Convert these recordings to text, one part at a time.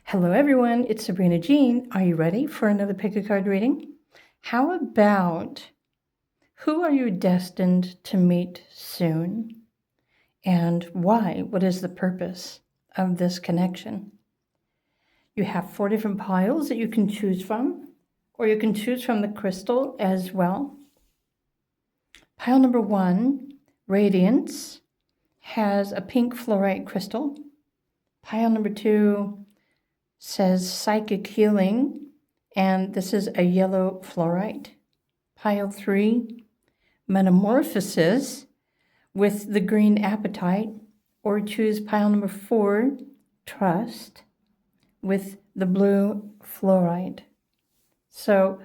Hello everyone, it's Sabrina Jean. Are you ready for another pick a card reading? How about who are you destined to meet soon? And why? What is the purpose of this connection? You have 4 different piles that you can choose from, or you can choose from the crystal as well. Pile number 1, Radiance, has a pink fluorite crystal. Pile number 2 says psychic healing, and this is a yellow fluorite. Pile 3, Metamorphosis, with the green apatite, or choose pile number 4, Trust, with the blue fluorite. So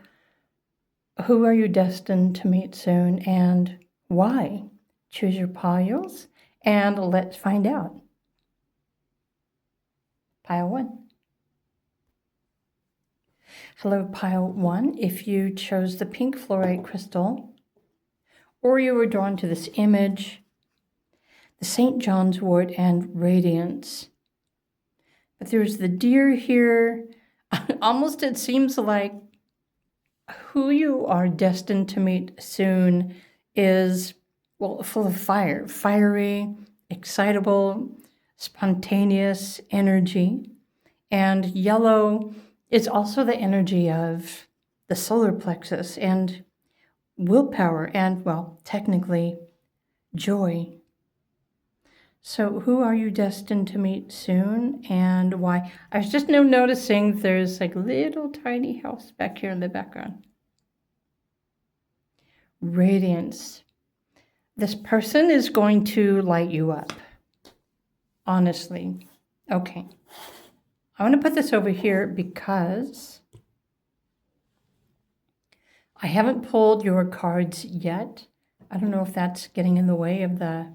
who are you destined to meet soon and why? Choose your piles and let's find out. Pile 1. Hello, pile 1. If you chose the pink fluorite crystal, or you were drawn to this image, the St. John's wort and Radiance. But there's the deer here. Almost it seems like who you are destined to meet soon is, well, full of fire, fiery, excitable, spontaneous energy. And yellow is also the energy of the solar plexus and willpower and, well, technically, joy. So who are you destined to meet soon and why? I was just noticing there's like a little tiny house back here in the background. Radiance. This person is going to light you up. Honestly. Okay. I want to put this over here because I haven't pulled your cards yet. I don't know if that's getting in the way of the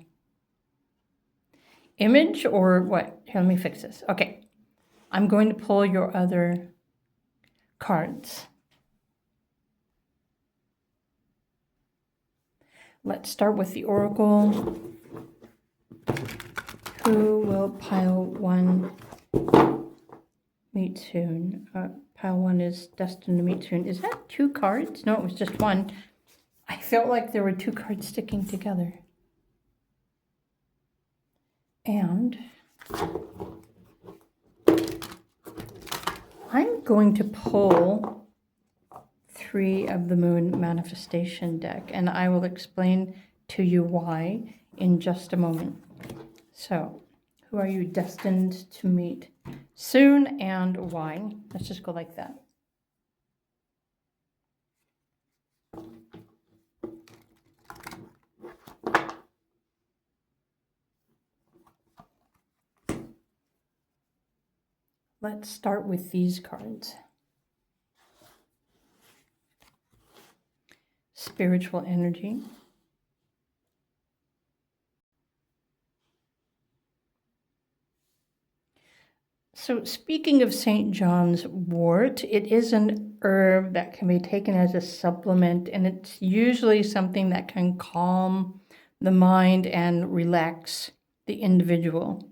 image or what. Here, let me fix this. Okay. I'm going to pull your other cards. Let's start with the Oracle. Who will pile 1 meet soon? Pile 1 is destined to meet soon. Is that 2 cards? No, it was just 1. I felt like there were 2 cards sticking together. And I'm going to pull 3 of the Moon Manifestation deck, and I will explain to you why in just a moment. So, who are you destined to meet soon and why? Let's just go like that. Let's start with these cards. Spiritual energy. So speaking of St. John's wort, it is an herb that can be taken as a supplement, and it's usually something that can calm the mind and relax the individual.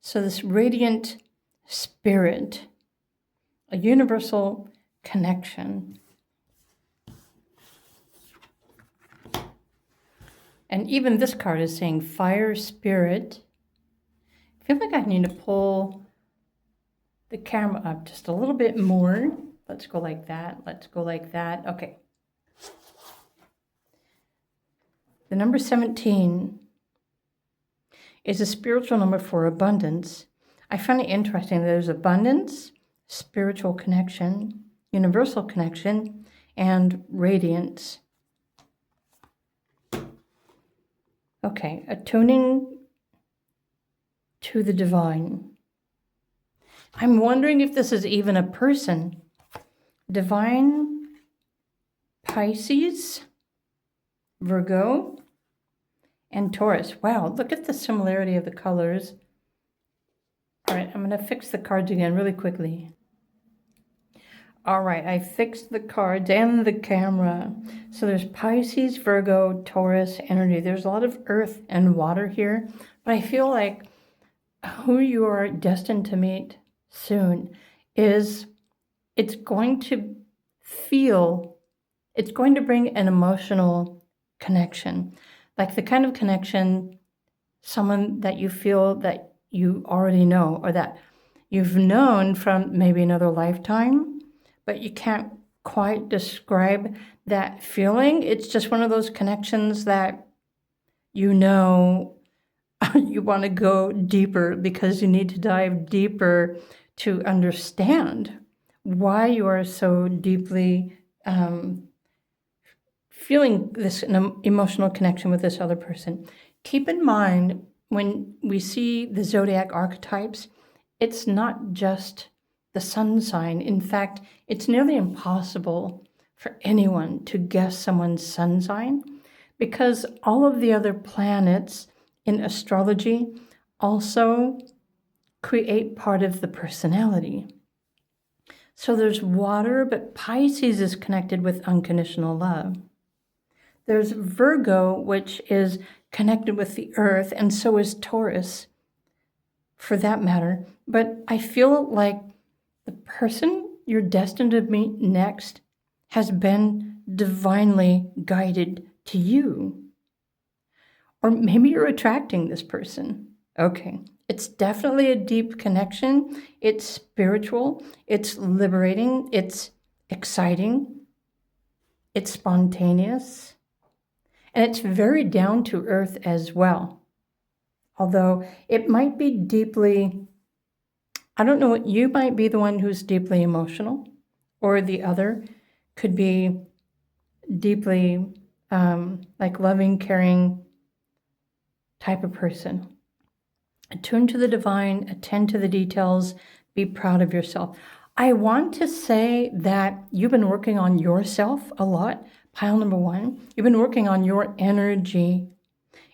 So this radiant spirit, a universal connection. And even this card is saying fire spirit. I feel like I need to pull the camera up just a little bit more. Let's go like that. Let's go like that. Okay. The number 17 is a spiritual number for abundance. I find it interesting that there's abundance, spiritual connection, universal connection, and radiance. Okay, attuning to the divine. I'm wondering if this is even a person. Divine, Pisces, Virgo, and Taurus. Wow, look at the similarity of the colors. All right, I'm going to fix the cards again really quickly. All right, I fixed the cards and the camera. So there's Pisces, Virgo, Taurus energy. There's a lot of earth and water here, but I feel like who you are destined to meet soon is it's going to bring an emotional connection, like the kind of connection, someone that you feel that you already know or that you've known from maybe another lifetime, but you can't quite describe that feeling. It's just one of those connections that you know you want to go deeper because you need to dive deeper to understand why you are so deeply feeling this emotional connection with this other person. Keep in mind, when we see the zodiac archetypes, it's not just the sun sign. In fact, it's nearly impossible for anyone to guess someone's sun sign because all of the other planets in astrology also create part of the personality. So there's water, but Pisces is connected with unconditional love. There's Virgo, which is connected with the earth, and so is Taurus, for that matter. But I feel like the person you're destined to meet next has been divinely guided to you. Or maybe you're attracting this person. Okay, it's definitely a deep connection. It's spiritual, it's liberating, it's exciting, it's spontaneous, and it's very down to earth as well. Although it might be deeply, I don't know what, you might be the one who's deeply emotional, or the other could be deeply like loving, caring type of person. Attune to the divine, attend to the details, be proud of yourself. I want to say that you've been working on yourself a lot. Pile number one, you've been working on your energy.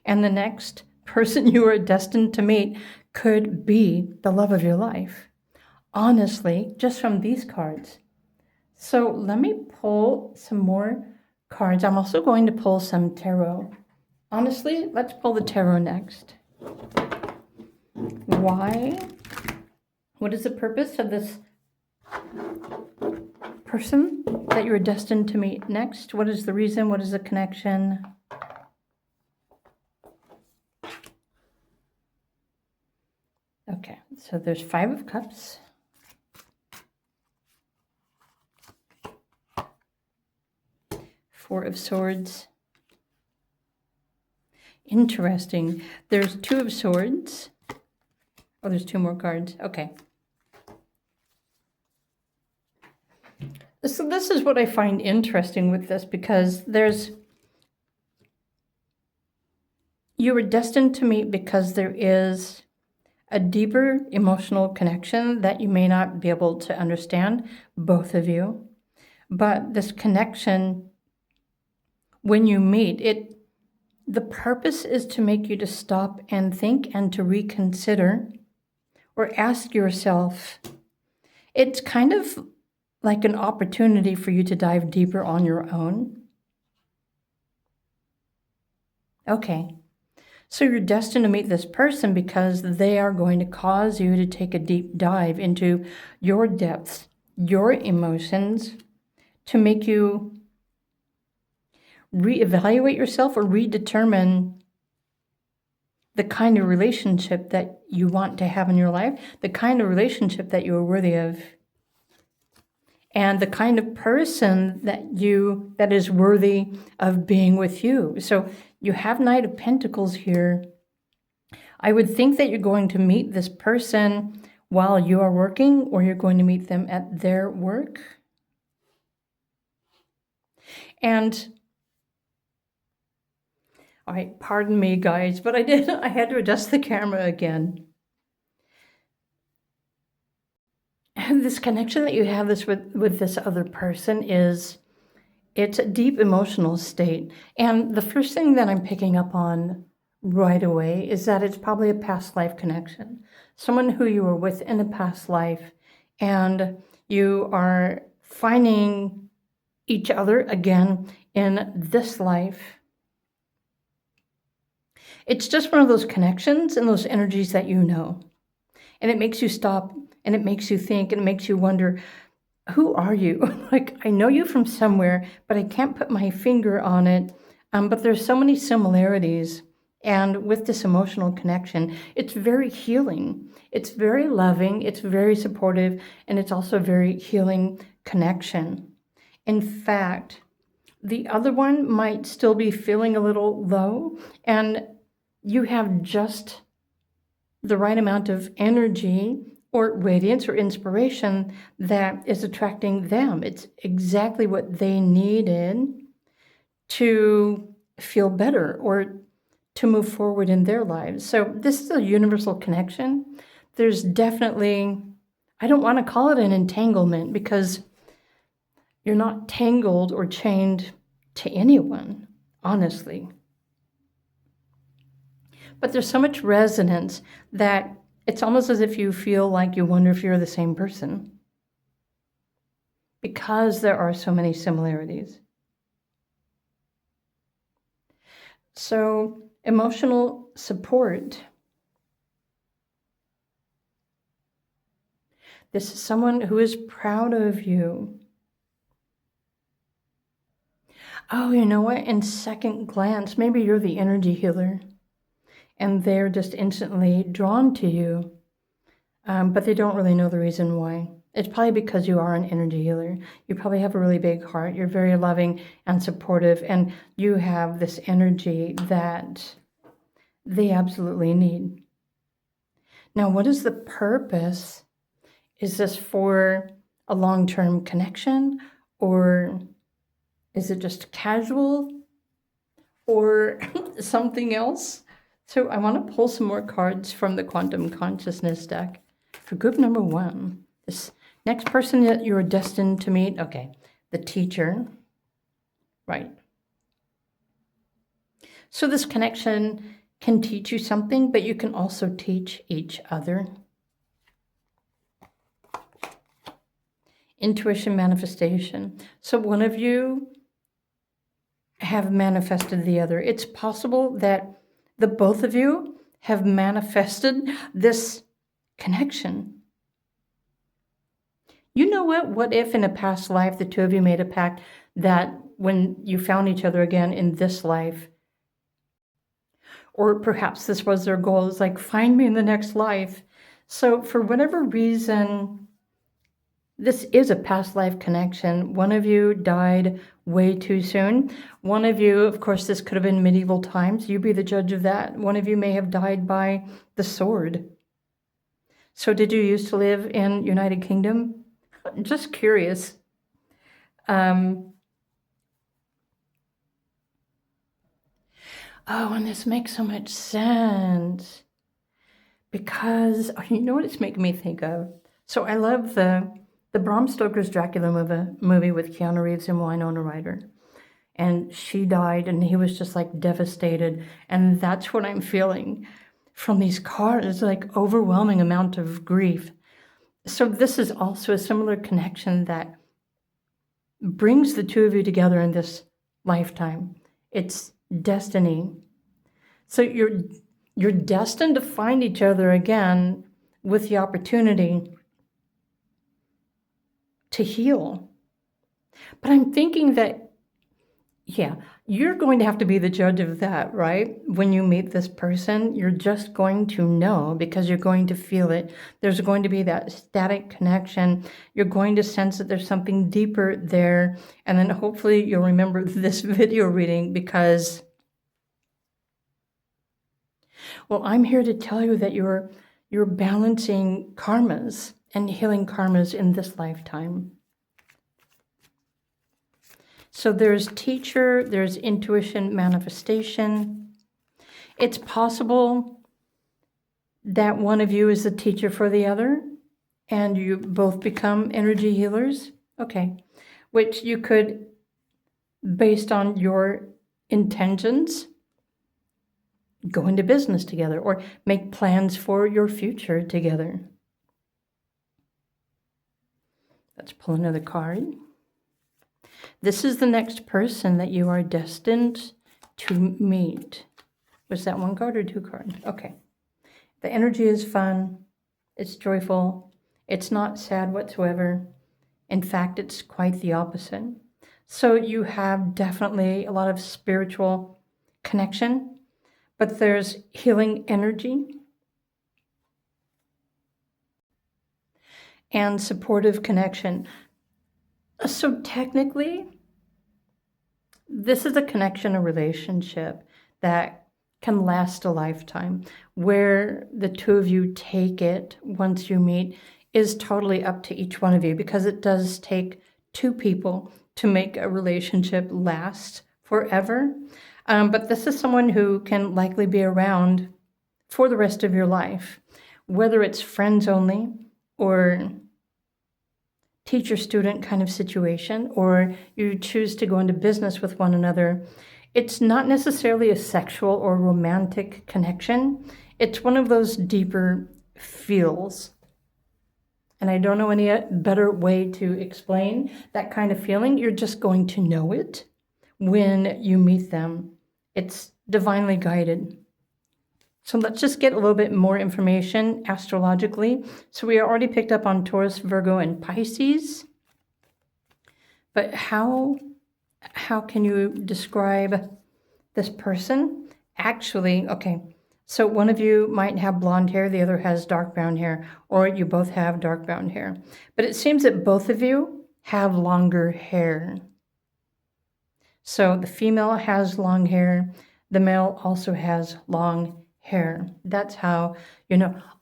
And the next person you are destined to meet could be the love of your life. Honestly, just from these cards. So let me pull some more cards. I'm also going to pull some tarot. Honestly, let's pull the tarot next. Why? What is the purpose of this person that you are destined to meet next? What is the reason? What is the connection? Okay, so there's 5 of Cups. Four of Swords. Interesting. There's 2 of Swords. Oh, there's 2 more cards. Okay. So this is what I find interesting with this, because you were destined to meet because there is a deeper emotional connection that you may not be able to understand, both of you. But this connection, when you meet, the purpose is to make you to stop and think and to reconsider or ask yourself. It's kind of like an opportunity for you to dive deeper on your own. Okay, so you're destined to meet this person because they are going to cause you to take a deep dive into your depths, your emotions, to make you reevaluate yourself or redetermine the kind of relationship that you want to have in your life, the kind of relationship that you are worthy of, and the kind of person that is worthy of being with you. So you have Knight of Pentacles here. I would think that you're going to meet this person while you are working, or you're going to meet them at their work. And all right, pardon me, guys, but I had to adjust the camera again. And this connection that you have with this other person it's a deep emotional state. And the first thing that I'm picking up on right away is that it's probably a past life connection. Someone who you were with in a past life, and you are finding each other again in this life. It's just one of those connections and those energies that you know. And it makes you stop, and it makes you think, and it makes you wonder, who are you? Like, I know you from somewhere, but I can't put my finger on it. But there's so many similarities. And with this emotional connection, it's very healing. It's very loving. It's very supportive. And it's also a very healing connection. In fact, the other one might still be feeling a little low, and you have just the right amount of energy or radiance or inspiration that is attracting them. It's exactly what they needed to feel better or to move forward in their lives. So this is a universal connection. There's definitely, I don't want to call it an entanglement, because you're not tangled or chained to anyone, honestly. But there's so much resonance that it's almost as if you feel like you wonder if you're the same person, because there are so many similarities. So, emotional support. This is someone who is proud of you. Oh, you know what? In second glance, maybe you're the energy healer, and they're just instantly drawn to you, but they don't really know the reason why. It's probably because you are an energy healer. You probably have a really big heart. You're very loving and supportive, and you have this energy that they absolutely need. Now, what is the purpose? Is this for a long-term connection, or is it just casual, or something else? So I want to pull some more cards from the Quantum Consciousness deck for group number 1. This next person that you're destined to meet, okay, the teacher, right. So this connection can teach you something, but you can also teach each other. Intuition manifestation. So one of you have manifested the other. It's possible that the both of you have manifested this connection. You know what? What if in a past life the two of you made a pact that when you found each other again in this life, or perhaps this was their goal, is like, find me in the next life. So for whatever reason, this is a past life connection. One of you died way too soon. One of you, of course, this could have been medieval times. You be the judge of that. One of you may have died by the sword. So did you used to live in United Kingdom? Just curious. Oh, and this makes so much sense. Because, you know what it's making me think of? So I love the Bram Stoker's Dracula movie with Keanu Reeves and Winona Ryder. And she died, and he was just like devastated. And that's what I'm feeling from these cards, like overwhelming amount of grief. So this is also a similar connection that brings the two of you together in this lifetime. It's destiny. So you're destined to find each other again with the opportunity to heal. But I'm thinking that, yeah, you're going to have to be the judge of that, right? When you meet this person, you're just going to know, because you're going to feel it. There's going to be that static connection. You're going to sense that there's something deeper there. And then hopefully you'll remember this video reading, because, well, I'm here to tell you that you're balancing karmas and healing karmas in this lifetime. So there's teacher, there's intuition manifestation. It's possible that one of you is the teacher for the other, and you both become energy healers. Okay, which you could, based on your intentions, go into business together or make plans for your future together. Let's pull another card. This is the next person that you are destined to meet. Was that one card or two cards? Okay. The energy is fun. It's joyful. It's not sad whatsoever. In fact, it's quite the opposite. So you have definitely a lot of spiritual connection, but there's healing energy and supportive connection. So technically, this is a connection, a relationship that can last a lifetime. Where the two of you take it once you meet is totally up to each one of you, because it does take two people to make a relationship last forever. But this is someone who can likely be around for the rest of your life, whether it's friends only or teacher-student kind of situation, or you choose to go into business with one another. It's not necessarily a sexual or romantic connection. It's one of those deeper feels. And I don't know any better way to explain that kind of feeling. You're just going to know it when you meet them. It's divinely guided. So let's just get a little bit more information astrologically. So we already picked up on Taurus, Virgo, and Pisces. But how can you describe this person? Actually, okay, so one of you might have blonde hair, the other has dark brown hair, or you both have dark brown hair. But it seems that both of you have longer hair. So the female has long hair, the male also has long hair. That's how,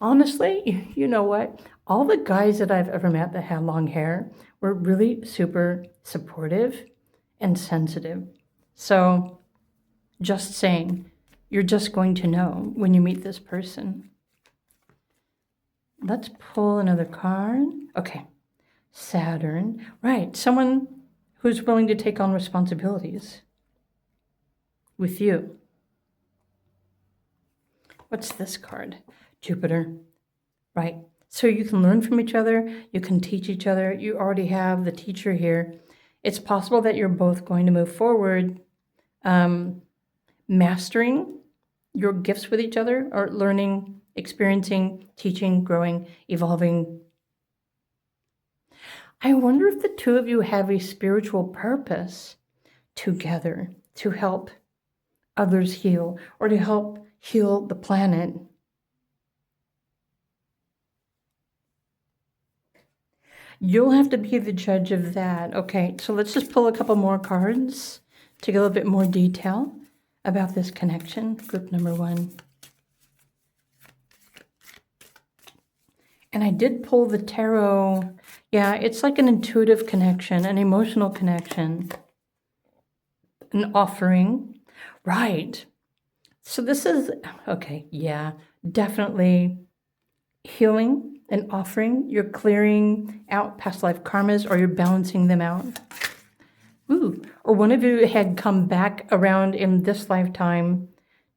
honestly, you know what? All the guys that I've ever met that had long hair were really super supportive and sensitive. So just saying, you're just going to know when you meet this person. Let's pull another card. Okay, Saturn. Right, someone who's willing to take on responsibilities with you. What's this card? Jupiter. Right. So you can learn from each other. You can teach each other. You already have the teacher here. It's possible that you're both going to move forward, mastering your gifts with each other, or learning, experiencing, teaching, growing, evolving. I wonder if the two of you have a spiritual purpose together to help others heal, or to help heal the planet. You'll have to be the judge of that. Okay, so let's just pull a couple more cards to get a little bit more detail about this connection. Group number 1. And I did pull the tarot. Yeah, it's like an intuitive connection, an emotional connection, an offering. Right. So this is, okay, yeah, definitely healing, an offering. You're clearing out past life karmas, or you're balancing them out. Ooh, or one of you had come back around in this lifetime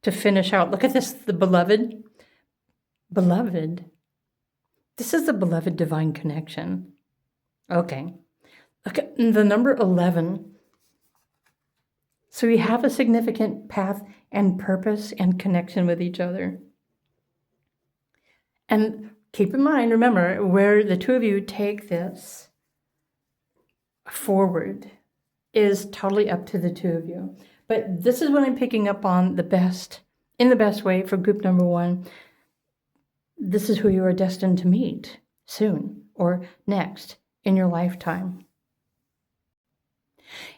to finish out. Look at this, the beloved. Beloved. This is the beloved divine connection. Okay. Look at the number 11. So we have a significant path and purpose and connection with each other. And keep in mind, remember, where the two of you take this forward is totally up to the two of you. But this is what I'm picking up on in the best way for group number 1. This is who you are destined to meet soon or next in your lifetime.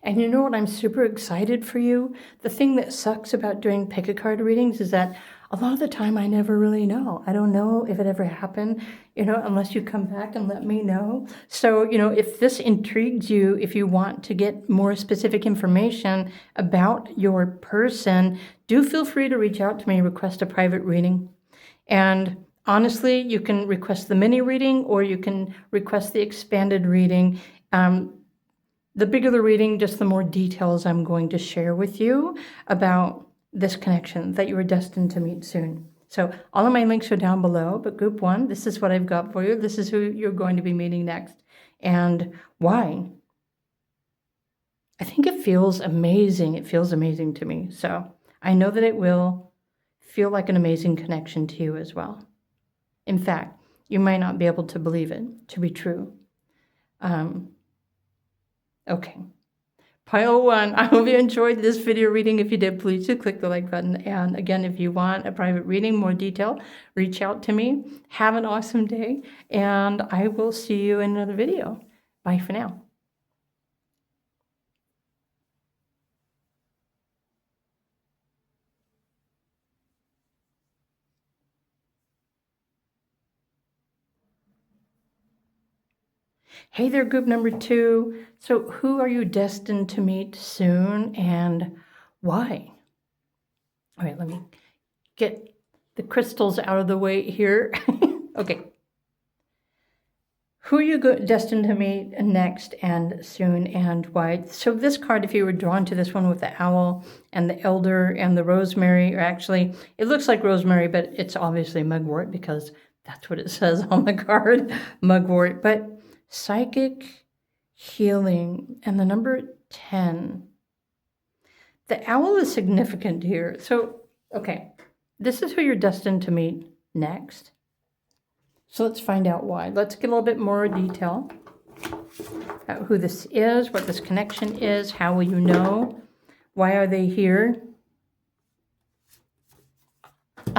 And you know what? I'm super excited for you. The thing that sucks about doing pick-a-card readings is that a lot of the time I never really know. I don't know if it ever happened, unless you come back and let me know. So, if this intrigues you, if you want to get more specific information about your person, do feel free to reach out to me, request a private reading. And honestly, you can request the mini reading, or you can request the expanded reading. The bigger the reading, just the more details I'm going to share with you about this connection that you are destined to meet soon. So all of my links are down below, but group 1, this is what I've got for you. This is who you're going to be meeting next. And why? I think it feels amazing. It feels amazing to me. So I know that it will feel like an amazing connection to you as well. In fact, you might not be able to believe it to be true. Okay. Pile 1, I hope you enjoyed this video reading. If you did, please do click the like button. And again, if you want a private reading, more detail, reach out to me. Have an awesome day, and I will see you in another video. Bye for now. Hey there, group number 2. So who are you destined to meet soon and why? All right, let me get the crystals out of the way here. Okay. Who are you destined to meet next and soon and why? So this card, if you were drawn to this one with the owl and the elder and the rosemary, or actually, it looks like rosemary, but it's obviously mugwort because that's what it says on the card, mugwort. But psychic healing and the number 10. The owl is significant here. So, okay, this is who you're destined to meet next. So let's find out why. Let's get a little bit more detail about who this is, what this connection is, how will you know, why are they here?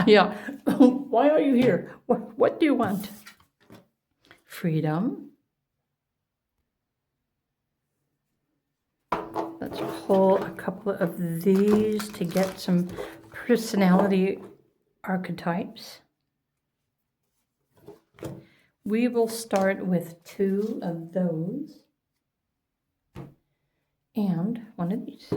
Yeah, why are you here? What do you want? Freedom. Let's pull a couple of these to get some personality archetypes. We will start with 2 of those and 1 of these.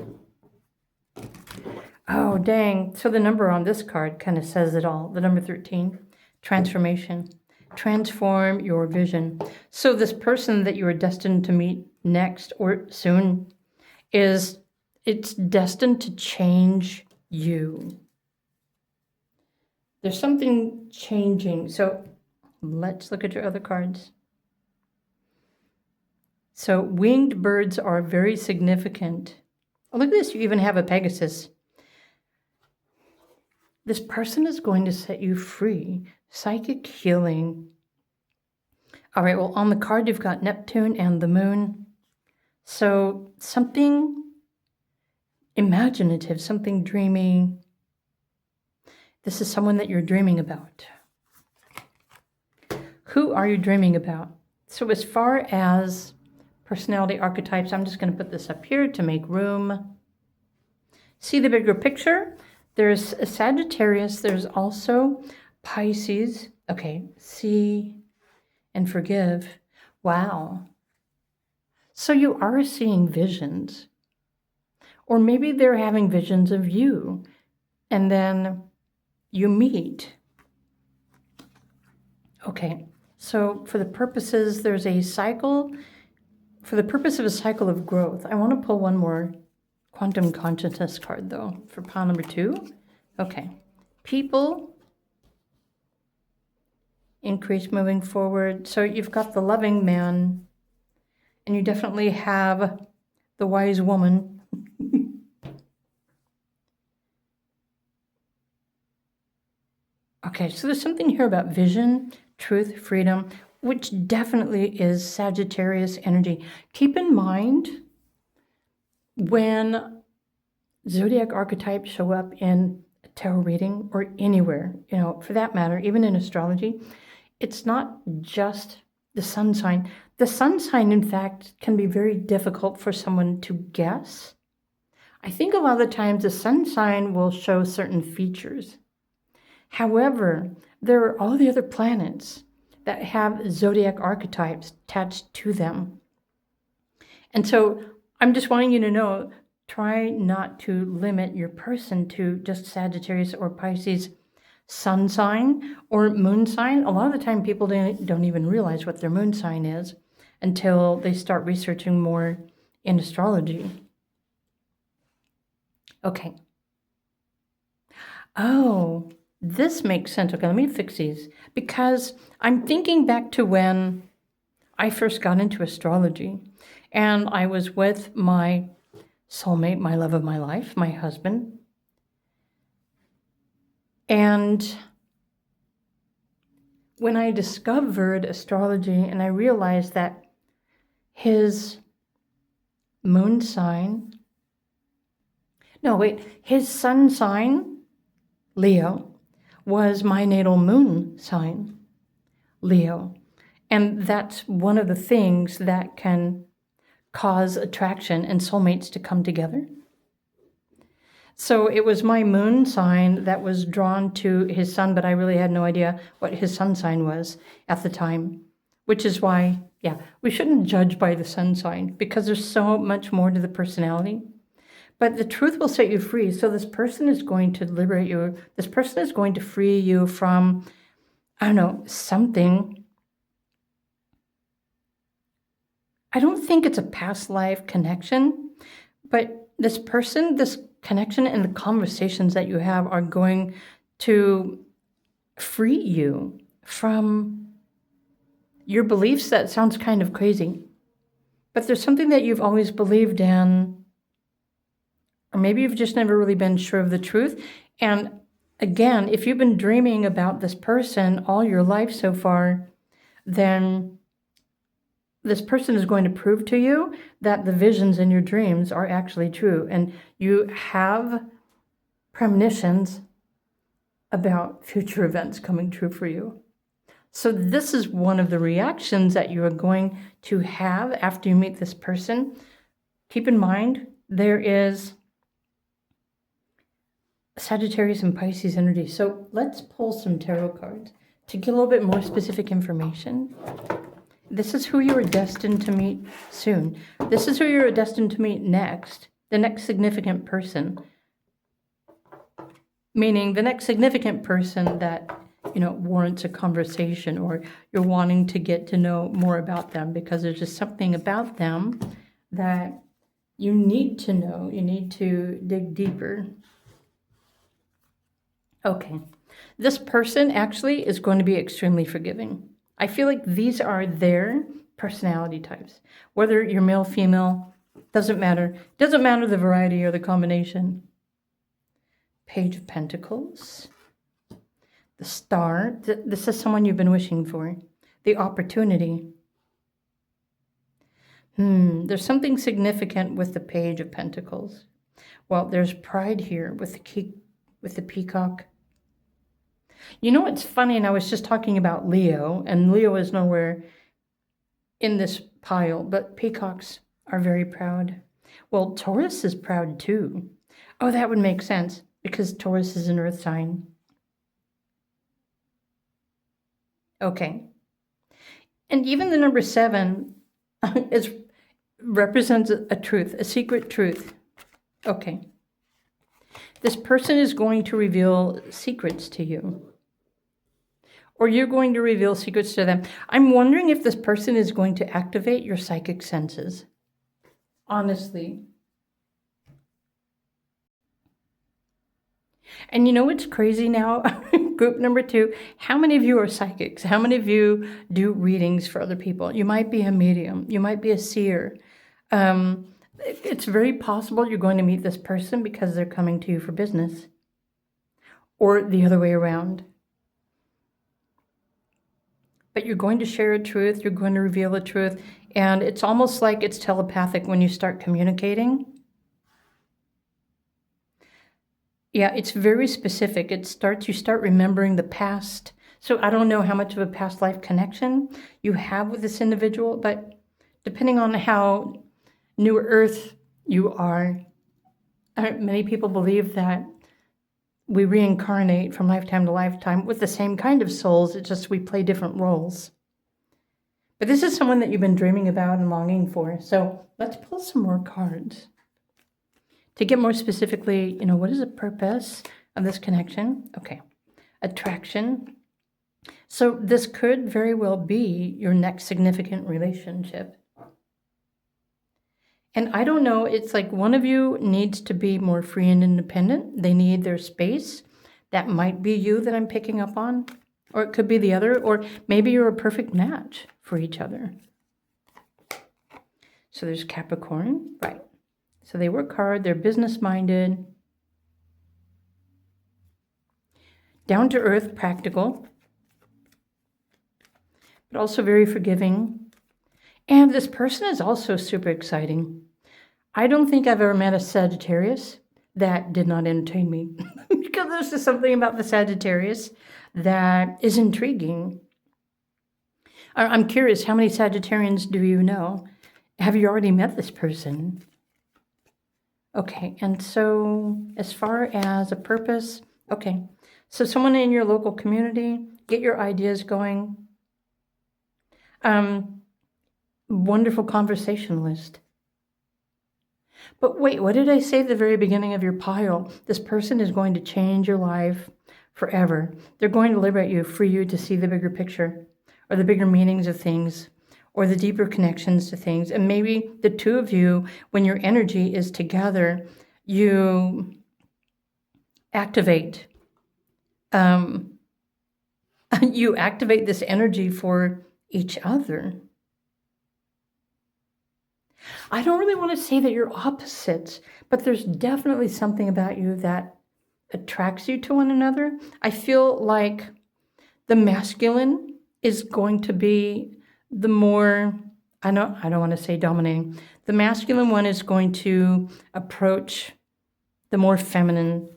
Oh, dang. So the number on this card kind of says it all. The number 13, transformation. Transform your vision. So this person that you are destined to meet next or soon it's destined to change you. There's something changing. So let's look at your other cards. So winged birds are very significant. Oh, look at this. You even have a Pegasus. This person is going to set you free. Psychic healing. All right, well, on the card, you've got Neptune and the moon. So something imaginative, something dreamy. This is someone that you're dreaming about. Who are you dreaming about? So as far as personality archetypes, I'm just going to put this up here to make room. See the bigger picture? There's a Sagittarius. There's also Pisces. Okay, see and forgive. Wow. So you are seeing visions. Or maybe they're having visions of you. And then you meet. Okay, so for the purposes, there's a cycle. For the purpose of a cycle of growth, I want to pull one more quantum consciousness card, though, for pile number 2. Okay, people, increase moving forward. So you've got the loving man, and you definitely have the wise woman. Okay, so there's something here about vision, truth, freedom, which definitely is Sagittarius energy. Keep in mind, when zodiac archetypes show up in a tarot reading or anywhere, for that matter, even in astrology, it's not just the sun sign. The sun sign, in fact, can be very difficult for someone to guess. I think a lot of the times the sun sign will show certain features. However, there are all the other planets that have zodiac archetypes attached to them. And so I'm just wanting you to know, try not to limit your person to just Sagittarius or Pisces sun sign or moon sign. A lot of the time people don't even realize what their moon sign is until they start researching more in astrology. Okay. Oh, this makes sense. Okay, let me fix these. Because I'm thinking back to when I first got into astrology. And I was with my soulmate, my love of my life, my husband. And when I discovered astrology and I realized that his moon sign, his sun sign, Leo, was my natal moon sign, Leo. And that's one of the things that can cause attraction and soulmates to come together. So it was my moon sign that was drawn to his sun, but I really had no idea what his sun sign was at the time, which is why, we shouldn't judge by the sun sign because there's so much more to the personality. But the truth will set you free. So this person is going to liberate you. This person is going to free you from, something. I don't think it's a past life connection, but this person, this connection and the conversations that you have are going to free you from your beliefs. That sounds kind of crazy, but there's something that you've always believed in, or maybe you've just never really been sure of the truth. And again, if you've been dreaming about this person all your life so far, then this person is going to prove to you that the visions in your dreams are actually true. And you have premonitions about future events coming true for you. So this is one of the reactions that you are going to have after you meet this person. Keep in mind, there is Sagittarius and Pisces energy. So let's pull some tarot cards to get a little bit more specific information. This is who you are destined to meet soon. This is who you're destined to meet next, the next significant person. Meaning the next significant person that, warrants a conversation, or you're wanting to get to know more about them because there's just something about them that you need to know. You need to dig deeper. Okay. This person actually is going to be extremely forgiving. I feel like these are their personality types. Whether you're male, female, doesn't matter. Doesn't matter the variety or the combination. Page of Pentacles. The Star. This is someone you've been wishing for. The Opportunity. There's something significant with the Page of Pentacles. Well, there's pride here with the peacock. It's funny, and I was just talking about Leo, and Leo is nowhere in this pile, but peacocks are very proud. Well, Taurus is proud too. Oh, that would make sense, because Taurus is an earth sign. Okay. And even the number 7 represents a truth, a secret truth. Okay. This person is going to reveal secrets to you. Or you're going to reveal secrets to them. I'm wondering if this person is going to activate your psychic senses. Honestly. And you know what's crazy now? Group number 2, how many of you are psychics? How many of you do readings for other people? You might be a medium. You might be a seer. It's very possible you're going to meet this person because they're coming to you for business. Or the other way around. But you're going to share a truth. You're going to reveal a truth. And it's almost like it's telepathic when you start communicating. Yeah, it's very specific. You start remembering the past. So I don't know how much of a past life connection you have with this individual, but depending on how New Earth you are, many people believe that we reincarnate from lifetime to lifetime with the same kind of souls. It's just we play different roles. But this is someone that you've been dreaming about and longing for. So let's pull some more cards. To get more specifically, what is the purpose of this connection? Okay. Attraction. So this could very well be your next significant relationship. And I don't know, it's like one of you needs to be more free and independent. They need their space. That might be you that I'm picking up on. Or it could be the other. Or maybe you're a perfect match for each other. So there's Capricorn. Right. So they work hard. They're business-minded. Down to earth, practical. but also very forgiving. And this person is also super exciting. I don't think I've ever met a Sagittarius that did not entertain me because there's just something about the Sagittarius that is intriguing. I'm curious, how many Sagittarians do you know? Have you already met this person? Okay, and so as far as a purpose, okay, so someone in your local community, get your ideas going. Wonderful conversationalist. But wait, what did I say at the very beginning of your pile? This person is going to change your life forever. They're going to liberate you, free you to see the bigger picture, or the bigger meanings of things, or the deeper connections to things. And maybe the two of you, when your energy is together, you activate. You activate this energy for each other. I don't really want to say that you're opposites, but there's definitely something about you that attracts you to one another. I feel like the masculine is going to be the more, I don't want to say dominating. The masculine one is going to approach the more feminine.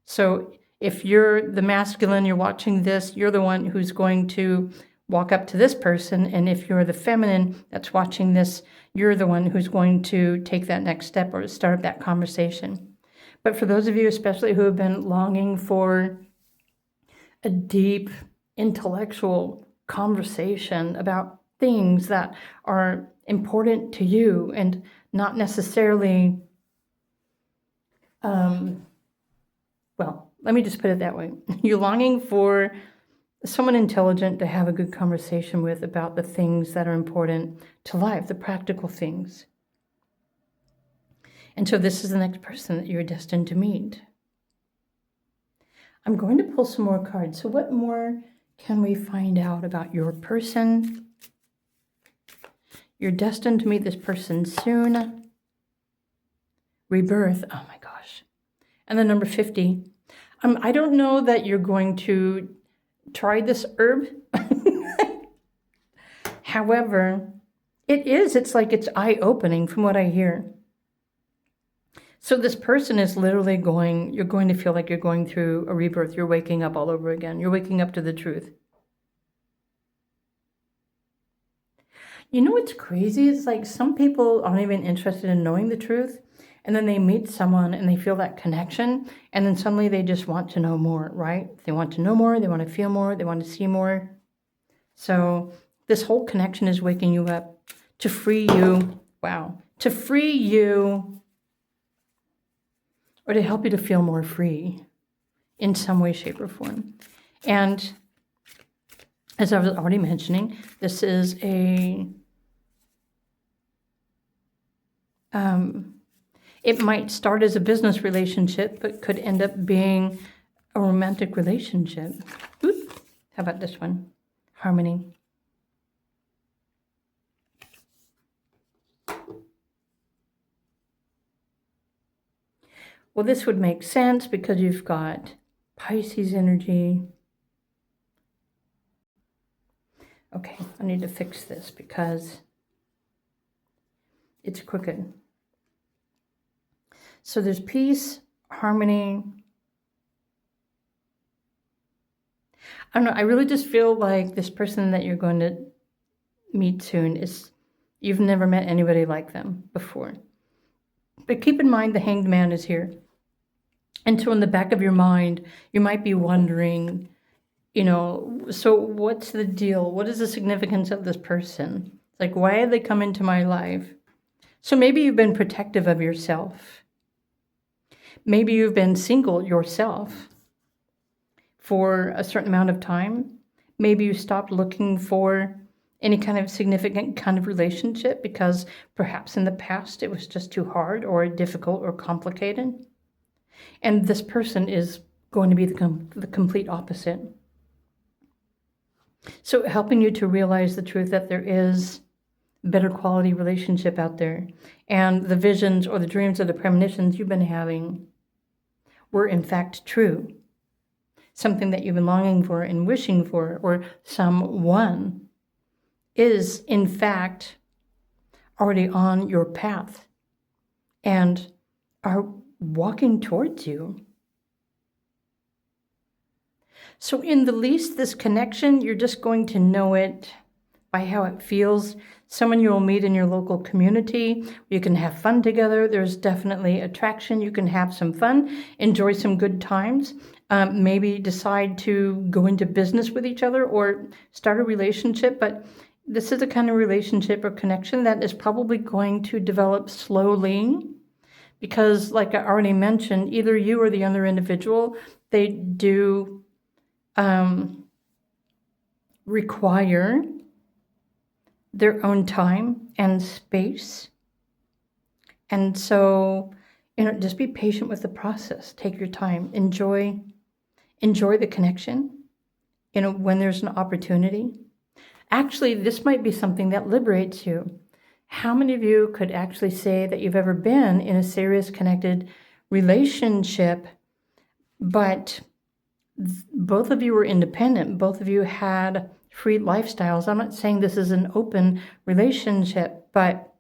So if you're the masculine, you're watching this, you're the one who's going to walk up to this person. And if you're the feminine that's watching this, you're the one who's going to take that next step or start that conversation. But for those of you, especially who have been longing for a deep intellectual conversation about things that are important to you and not necessarily, well, let me just put it that way. You're longing for someone intelligent to have a good conversation with about the things that are important to life, the practical things. And so this is the next person that you're destined to meet. I'm going to pull some more cards. So what more can we find out about your person? You're destined to meet this person soon. Rebirth. Oh my gosh. And then number 50. I don't know that you're going to try this herb. However, it's like it's eye-opening from what I hear. So this person is literally you're going to feel like you're going through a rebirth. You're waking up all over again. You're waking up to the truth. You know what's crazy? It's like some people aren't even interested in knowing the truth. And then they meet someone and they feel that connection. And then suddenly they just want to know more, right? They want to know more. They want to feel more. They want to see more. So this whole connection is waking you up to free you. Wow. To free you, or to help you to feel more free in some way, shape, or form. And as I was already mentioning, this is it might start as a business relationship, but could end up being a romantic relationship. Oop. How about this one? Harmony. Well, this would make sense because you've got Pisces energy. Okay, I need to fix this because it's crooked. So there's peace, harmony. I don't know, I really just feel like this person that you're going to meet soon you've never met anybody like them before. But keep in mind the Hanged Man is here. And so in the back of your mind, you might be wondering, so what's the deal? What is the significance of this person? Like, why have they come into my life? So maybe you've been protective of yourself. Maybe you've been single yourself for a certain amount of time. Maybe you stopped looking for any kind of significant kind of relationship because perhaps in the past it was just too hard or difficult or complicated. And this person is going to be the complete opposite. So helping you to realize the truth that there is better quality relationship out there. And the visions or the dreams or the premonitions you've been having were in fact true. Something that you've been longing for and wishing for, or someone is, in fact, already on your path and are walking towards you. So in the least, this connection, you're just going to know it by how it feels. Someone you will meet in your local community. You can have fun together. There's definitely attraction. You can have some fun, enjoy some good times, maybe decide to go into business with each other or start a relationship. But this is the kind of relationship or connection that is probably going to develop slowly because, like I already mentioned, either you or the other individual, they do require their own time and space. And so, just be patient with the process. Take your time. Enjoy the connection, when there's an opportunity. Actually, this might be something that liberates you. How many of you could actually say that you've ever been in a serious connected relationship, but both of you were independent, both of you had free lifestyles? I'm not saying this is an open relationship, but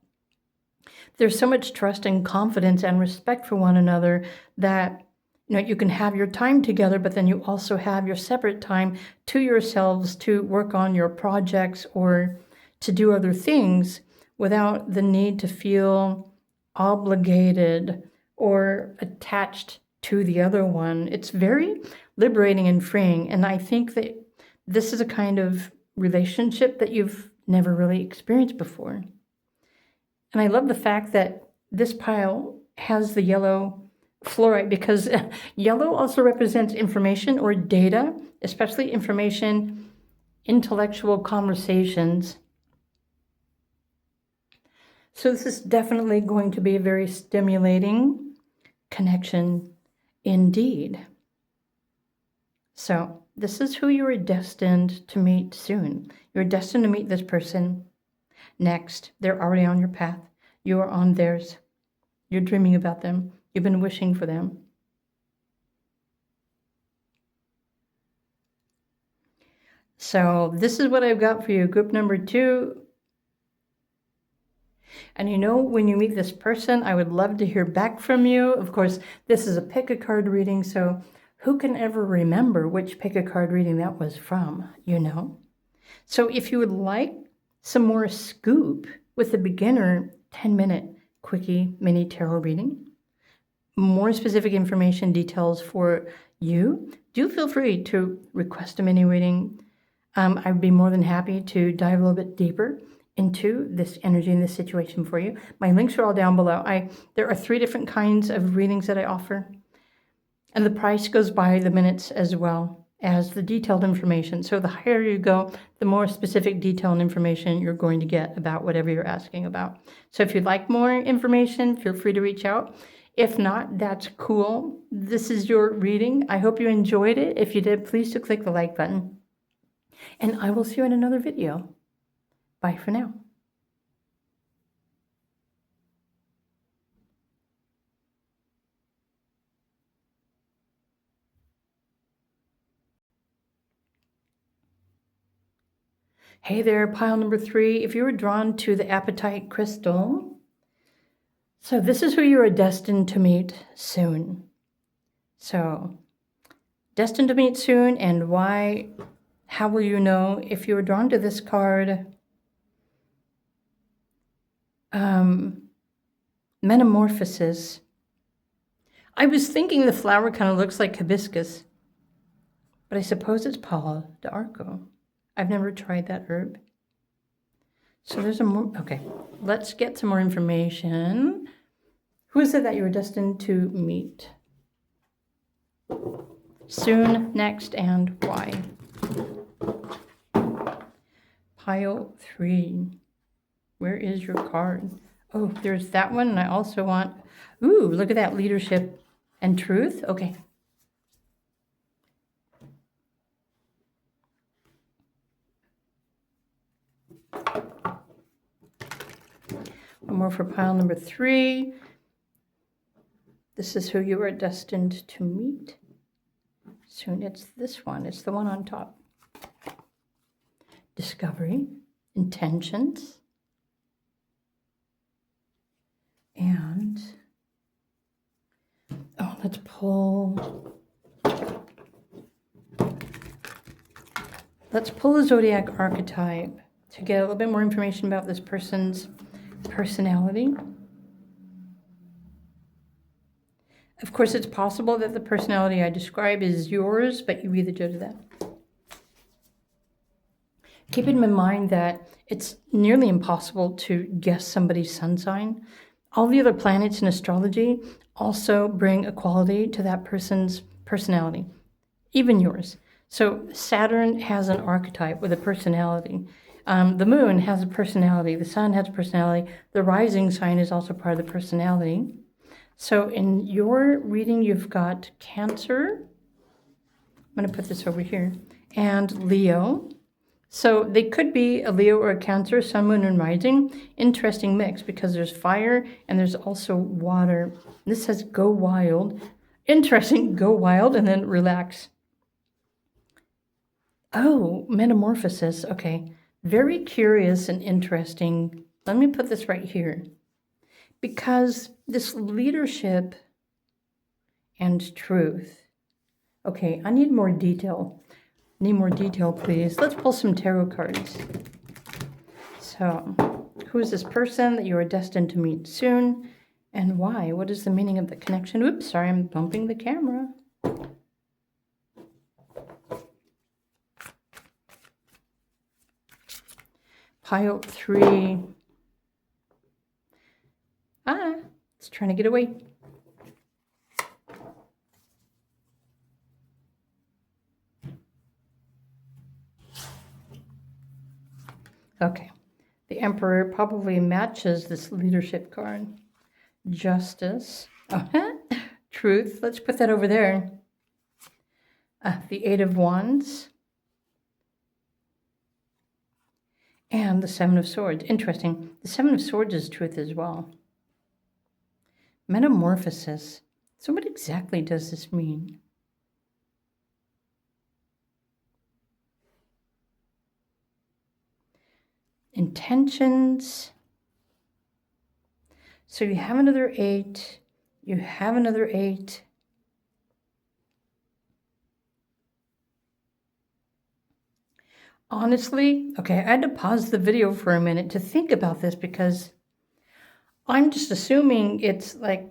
there's so much trust and confidence and respect for one another that you can have your time together, but then you also have your separate time to yourselves to work on your projects or to do other things without the need to feel obligated or attached to the other one. It's very liberating and freeing. And I think that this is a kind of relationship that you've never really experienced before. And I love the fact that this pile has the yellow fluorite because yellow also represents information or data, especially information, intellectual conversations. So this is definitely going to be a very stimulating connection indeed. So this is who you are destined to meet soon. You're destined to meet this person next. They're already on your path. You are on theirs. You're dreaming about them. You've been wishing for them. So this is what I've got for you, group number 2. And when you meet this person, I would love to hear back from you. Of course, this is a pick a card reading, so who can ever remember which pick a card reading that was from, So if you would like some more scoop with the beginner 10-minute quickie mini tarot reading, more specific information, details for you, do feel free to request a mini reading. I'd be more than happy to dive a little bit deeper into this energy and this situation for you. My links are all down below. There are 3 different kinds of readings that I offer, and the price goes by the minutes as well as the detailed information. So the higher you go, the more specific detail and information you're going to get about whatever you're asking about. So if you'd like more information, feel free to reach out. If not, that's cool. This is your reading. I hope you enjoyed it. If you did, please do click the like button. And I will see you in another video. Bye for now. Hey there, pile number 3. If you were drawn to the Apatite crystal, so this is who you are destined to meet soon. So, destined to meet soon, and why? How will you know? If you were drawn to this card, Metamorphosis. I was thinking the flower kind of looks like hibiscus, but I suppose it's Palo d'Arco. I've never tried that herb. So there's okay, let's get some more information. Who is it that you were destined to meet soon, next, and why? Pile 3. Where is your card? Oh, there's that one, and I also want, ooh, look at that, leadership and truth. Okay. One more for pile number 3. This is who you are destined to meet soon. It's this one. It's the one on top. Discovery. intentions, and let's pull a zodiac archetype to get a little bit more information about this person's personality. Of course, it's possible that the personality I describe is yours, but you either judge that. Keep in mind that it's nearly impossible to guess somebody's sun sign. All the other planets in astrology also bring a quality to that person's personality, even yours. So Saturn has an archetype with a personality. The moon has a personality. The sun has a personality. The rising sign is also part of the personality. So in your reading, you've got Cancer. I'm going to put this over here. And Leo. So they could be a Leo or a Cancer, sun, moon, and rising. Interesting mix because there's fire and there's also water. This says go wild. Interesting, go wild and then relax. Oh, Metamorphosis. Okay. Very curious and interesting. Let me put this right here. Because this leadership and truth. Okay, I need more detail. Need more detail, please. Let's pull some tarot cards. So, who is this person that you are destined to meet soon? And why? What is the meaning of the connection? Oops, sorry, I'm bumping the camera. Pile 3. It's trying to get away. Okay. The Emperor probably matches this leadership card. Justice. Truth. Let's put that over there. The Eight of Wands. And the Seven of Swords. Interesting. The Seven of Swords is truth as well. Metamorphosis. So what exactly does this mean? Intentions. So you have another 8. You have another 8. Honestly, okay, I had to pause the video for a minute to think about this because I'm just assuming it's like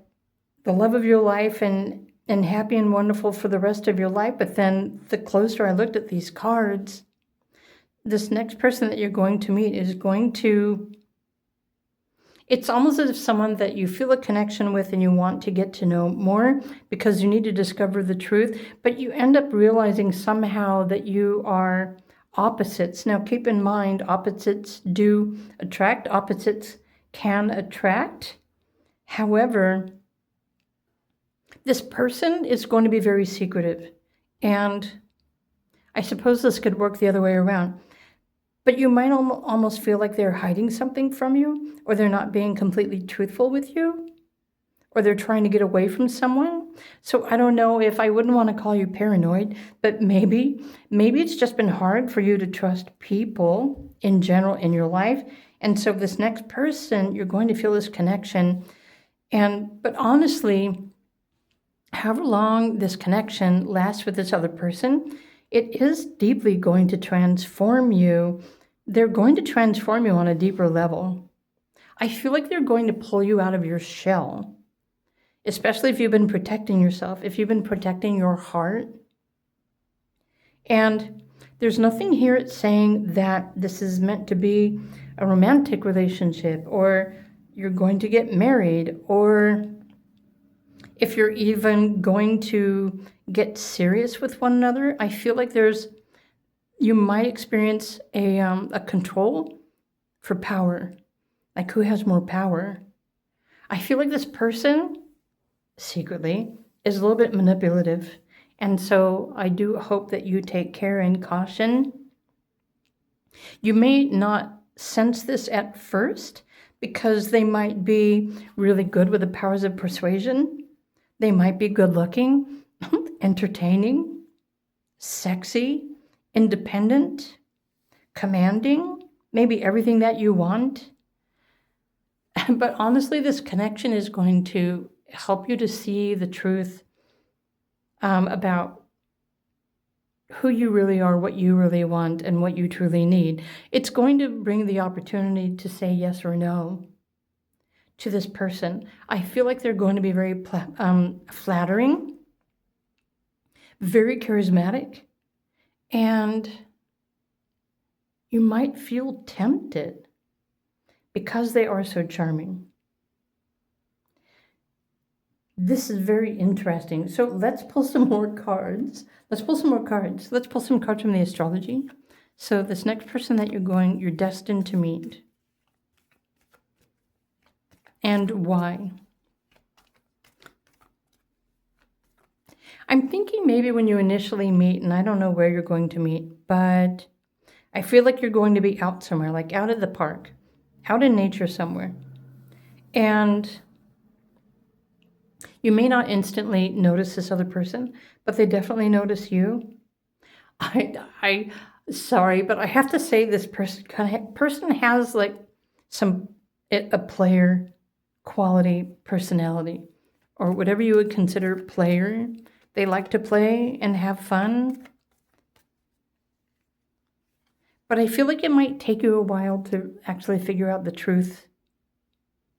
the love of your life and happy and wonderful for the rest of your life. But then the closer I looked at these cards, this next person that you're going to meet is going to, it's almost as if someone that you feel a connection with and you want to get to know more because you need to discover the truth, but you end up realizing somehow that you are opposites. Now, keep in mind, opposites do attract. Opposites can attract. However, this person is going to be very secretive. And I suppose this could work the other way around. But you might almost feel like they're hiding something from you, or they're not being completely truthful with you, or they're trying to get away from someone. So I don't know if I wouldn't want to call you paranoid, but maybe it's just been hard for you to trust people in general in your life. And so this next person, you're going to feel this connection. But honestly, however long this connection lasts with this other person, it is deeply going to transform you. They're going to transform you on a deeper level. I feel like they're going to pull you out of your shell, especially if you've been protecting yourself, if you've been protecting your heart. And there's nothing here it's saying that this is meant to be a romantic relationship, or you're going to get married, or if you're even going to get serious with one another. I feel like you might experience a control for power, like who has more power. I feel like this person secretly is a little bit manipulative. And so I do hope that you take care and caution. You may not sense this at first because they might be really good with the powers of persuasion. They might be good looking, entertaining, sexy, independent, commanding. maybe everything that you want. But honestly, this connection is going to help you to see the truth about who you really are, what you really want, and what you truly need. It's going to bring the opportunity to say yes or no to this person. I feel like they're going to be very flattering, very charismatic, and you might feel tempted because they are so charming. This is very interesting. So let's pull some more cards. Let's pull some cards from the astrology. So this next person that you're destined to meet. And why? I'm thinking maybe when you initially meet, and I don't know where you're going to meet, but I feel like you're going to be out somewhere, like out at the park, out in nature somewhere. And you may not instantly notice this other person, but they definitely notice you. Sorry, but I have to say this person has like a player quality personality, or whatever you would consider player. They like to play and have fun. But I feel like it might take you a while to actually figure out the truth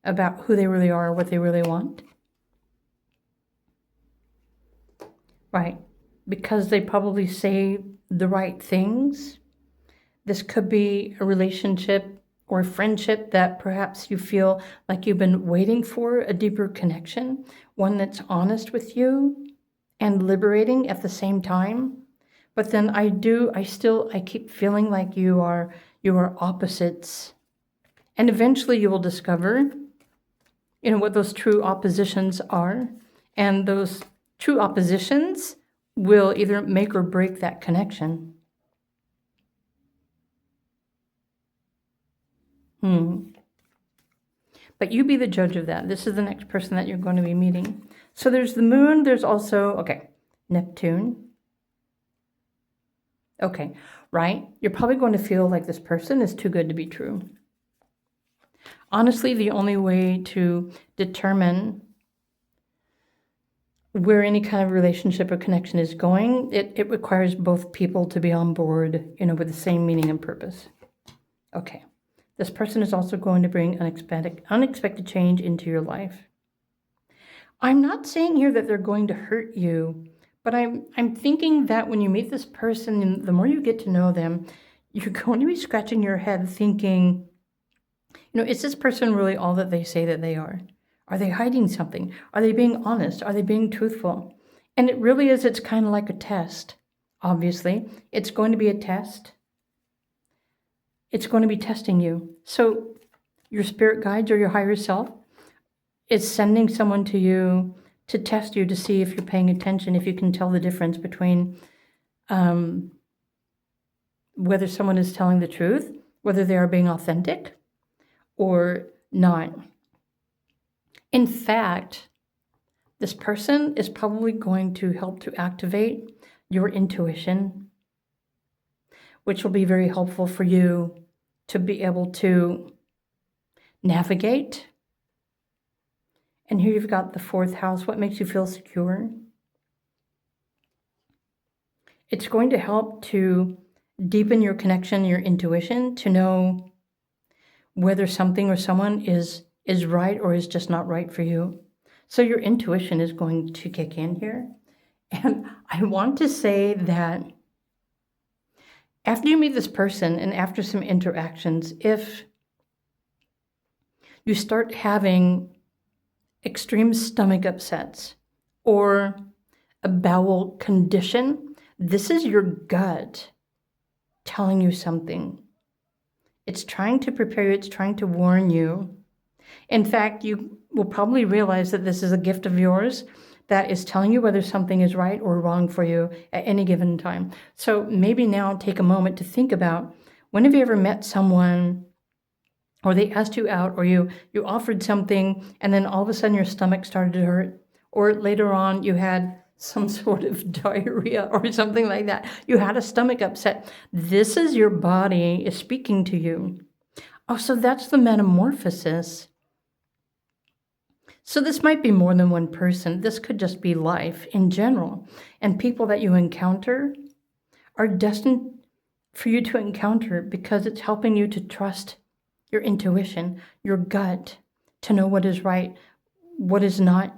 about who they really are, what they really want. Right. Because they probably say the right things. This could be a relationship or a friendship that perhaps you feel like you've been waiting for, a deeper connection, one that's honest with you and liberating at the same time. But then I keep feeling like you are opposites. And eventually you will discover, what those true oppositions are. And those true oppositions will either make or break that connection. But you be the judge of that. This is the next person that you're going to be meeting. So there's the moon. There's also, Neptune. Okay, right? You're probably going to feel like this person is too good to be true. Honestly, the only way to determine where any kind of relationship or connection is going, it requires both people to be on board, with the same meaning and purpose. Okay. This person is also going to bring unexpected change into your life. I'm not saying here that they're going to hurt you, but I'm thinking that when you meet this person, the more you get to know them, you're going to be scratching your head thinking, is this person really all that they say that they are? Are they hiding something? Are they being honest? Are they being truthful? And it really is, it's kind of like a test. Obviously, it's going to be a test. It's going to be testing you. So your spirit guides or your higher self is sending someone to you to test you, to see if you're paying attention, if you can tell the difference between whether someone is telling the truth, whether they are being authentic or not. In fact, this person is probably going to help to activate your intuition, which will be very helpful for you to be able to navigate. And here you've got the 4th house. What makes you feel secure? It's going to help to deepen your connection, your intuition, to know whether something or someone is right or is just not right for you. So your intuition is going to kick in here. And I want to say that after you meet this person and after some interactions, if you start having extreme stomach upsets or a bowel condition, this is your gut telling you something. It's trying to prepare you. It's trying to warn you. In fact, you will probably realize that this is a gift of yours that is telling you whether something is right or wrong for you at any given time. So maybe now take a moment to think about, when have you ever met someone, or they asked you out, or you offered something, and then all of a sudden your stomach started to hurt, or later on you had some sort of diarrhea or something like that. You had a stomach upset. This is your body is speaking to you. Oh, so that's the metamorphosis. So this might be more than one person. This could just be life in general. And people that you encounter are destined for you to encounter because it's helping you to trust your intuition, your gut, to know what is right, what is not,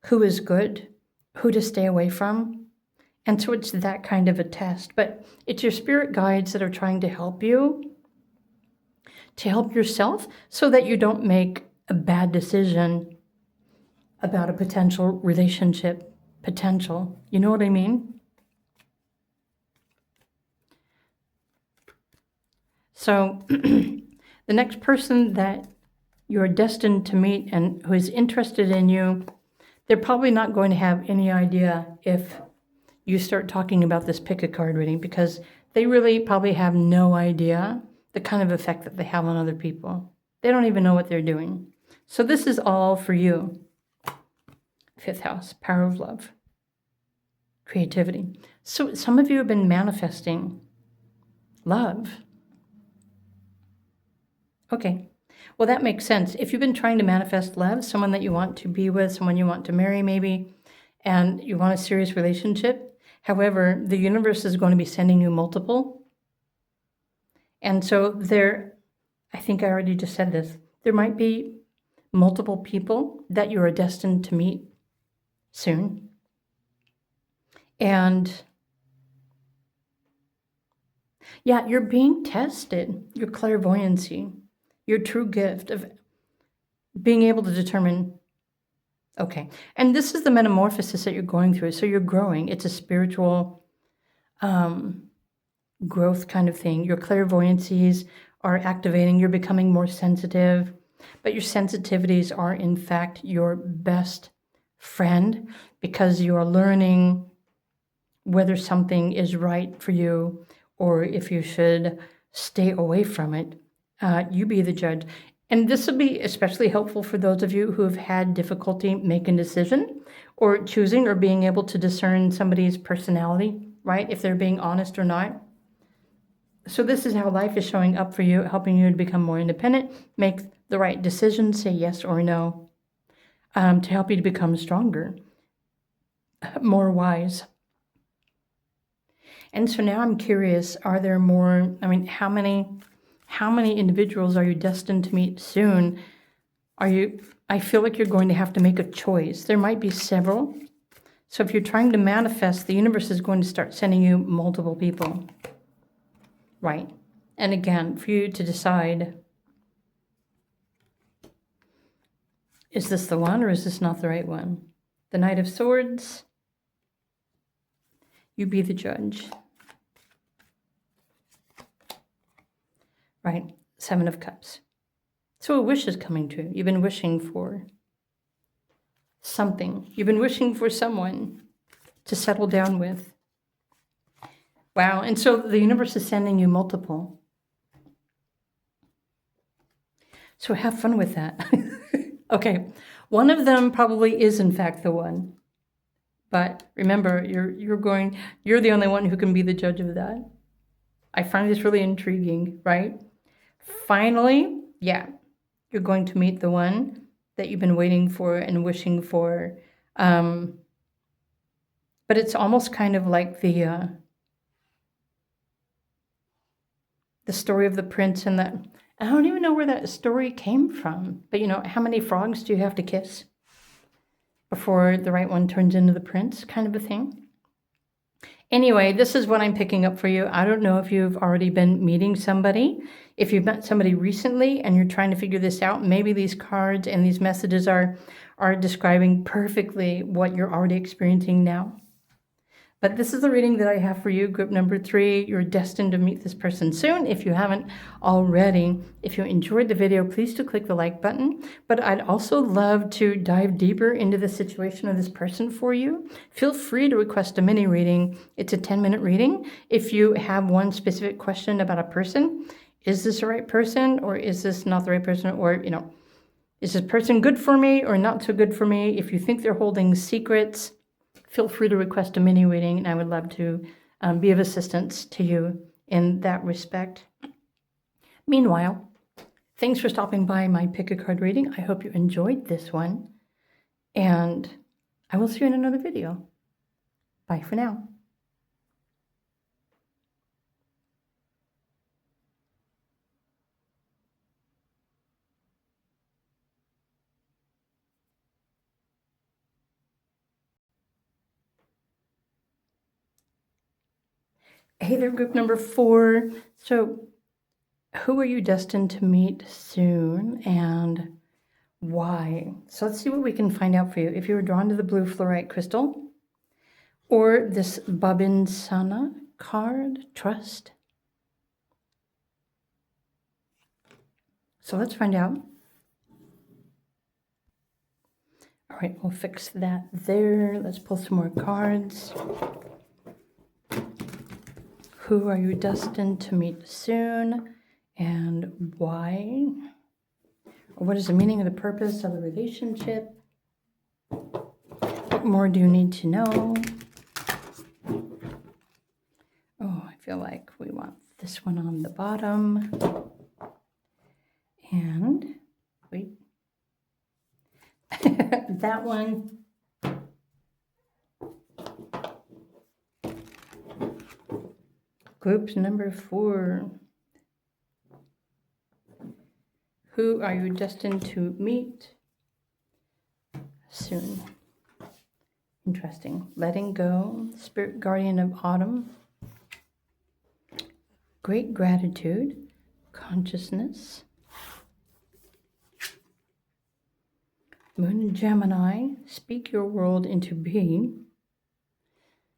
who is good, who to stay away from. And so it's that kind of a test. But it's your spirit guides that are trying to help you, to help yourself so that you don't make a bad decision about a potential relationship. Potential. You know what I mean? So the next person that you're destined to meet and who is interested in you, they're probably not going to have any idea if you start talking about this pick a card reading, because they really probably have no idea the kind of effect that they have on other people. They don't even know what they're doing. So this is all for you. 5th house, power of love, creativity. So some of you have been manifesting love. Okay, well, that makes sense. If you've been trying to manifest love, someone that you want to be with, someone you want to marry maybe, and you want a serious relationship, however, the universe is going to be sending you multiple. And so there, I think I already just said this, there might be multiple people that you are destined to meet soon. And yeah, you're being tested, your clairvoyancy, your true gift of being able to determine, okay, and this is the metamorphosis that you're going through. So you're growing. It's a spiritual growth kind of thing. Your clairvoyancies are activating. You're becoming more sensitive, but your sensitivities are in fact your best friend, because you are learning whether something is right for you or if you should stay away from it. You be the judge. And this will be especially helpful for those of you who have had difficulty making a decision or choosing or being able to discern somebody's personality, right? If they're being honest or not. So this is how life is showing up for you, helping you to become more independent, make the right decisions, say yes or no, to help you to become stronger, more wise. And so now I'm curious, are there more, how many individuals are you destined to meet soon? I feel like you're going to have to make a choice. There might be several. So if you're trying to manifest, the universe is going to start sending you multiple people. Right. And again, for you to decide, is this the one or is this not the right one? The Knight of Swords. You be the judge. Right. 7 of Cups. So a wish is coming true. You've been wishing for something. You've been wishing for someone to settle down with. Wow. And so the universe is sending you multiple. So have fun with that. Okay. One of them probably is in fact the one. But remember, you're the only one who can be the judge of that. I find this really intriguing, right? Finally, yeah, you're going to meet the one that you've been waiting for and wishing for. But it's almost kind of like the story of the prince and that. I don't even know where that story came from. But how many frogs do you have to kiss before the right one turns into the prince, kind of a thing? Anyway, this is what I'm picking up for you. I don't know if you've already been meeting somebody. If you've met somebody recently and you're trying to figure this out, maybe these cards and these messages are describing perfectly what you're already experiencing now. But this is the reading that I have for you, group number 3. You're destined to meet this person soon. If you haven't already, if you enjoyed the video, please do click the like button. But I'd also love to dive deeper into the situation of this person for you. Feel free to request a mini reading. It's a 10-minute reading. If you have one specific question about a person, is this the right person or is this not the right person? Or, is this person good for me or not so good for me? If you think they're holding secrets, feel free to request a mini reading, and I would love to be of assistance to you in that respect. Meanwhile, thanks for stopping by my pick a card reading. I hope you enjoyed this one, and I will see you in another video. Bye for now. Hey there, group number 4. So, who are you destined to meet soon, and why? So let's see what we can find out for you. If you were drawn to the blue fluorite crystal, or this Babinsana card, trust. So let's find out. All right, we'll fix that there. Let's pull some more cards. Who are you destined to meet soon, and why? Or what is the meaning of the purpose of the relationship? What more do you need to know? Oh, I feel like we want this one on the bottom. And wait. That one. Group number 4. Who are you destined to meet soon? Interesting. Letting go. Spirit guardian of autumn. Great gratitude. Consciousness. Moon in Gemini. Speak your world into being.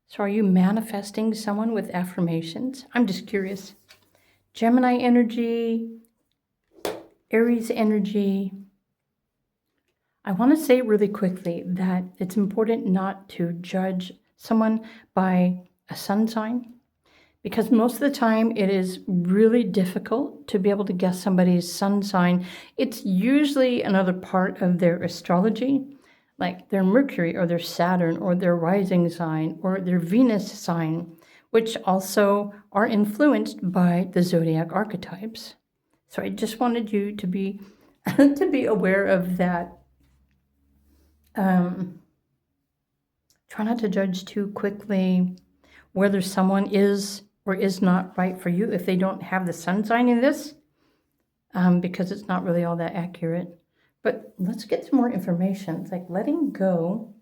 So are you manifesting someone with affirmations? I'm just curious. Gemini energy, Aries energy. I want to say really quickly that it's important not to judge someone by a sun sign, because most of the time it is really difficult to be able to guess somebody's sun sign. It's usually another part of their astrology, like their Mercury or their Saturn or their rising sign or their Venus sign, which also are influenced by the zodiac archetypes. So I just wanted you to be to be aware of that. Try not to judge too quickly whether someone is or is not right for you if they don't have the sun sign in this, because it's not really all that accurate. But let's get some more information. It's like letting go.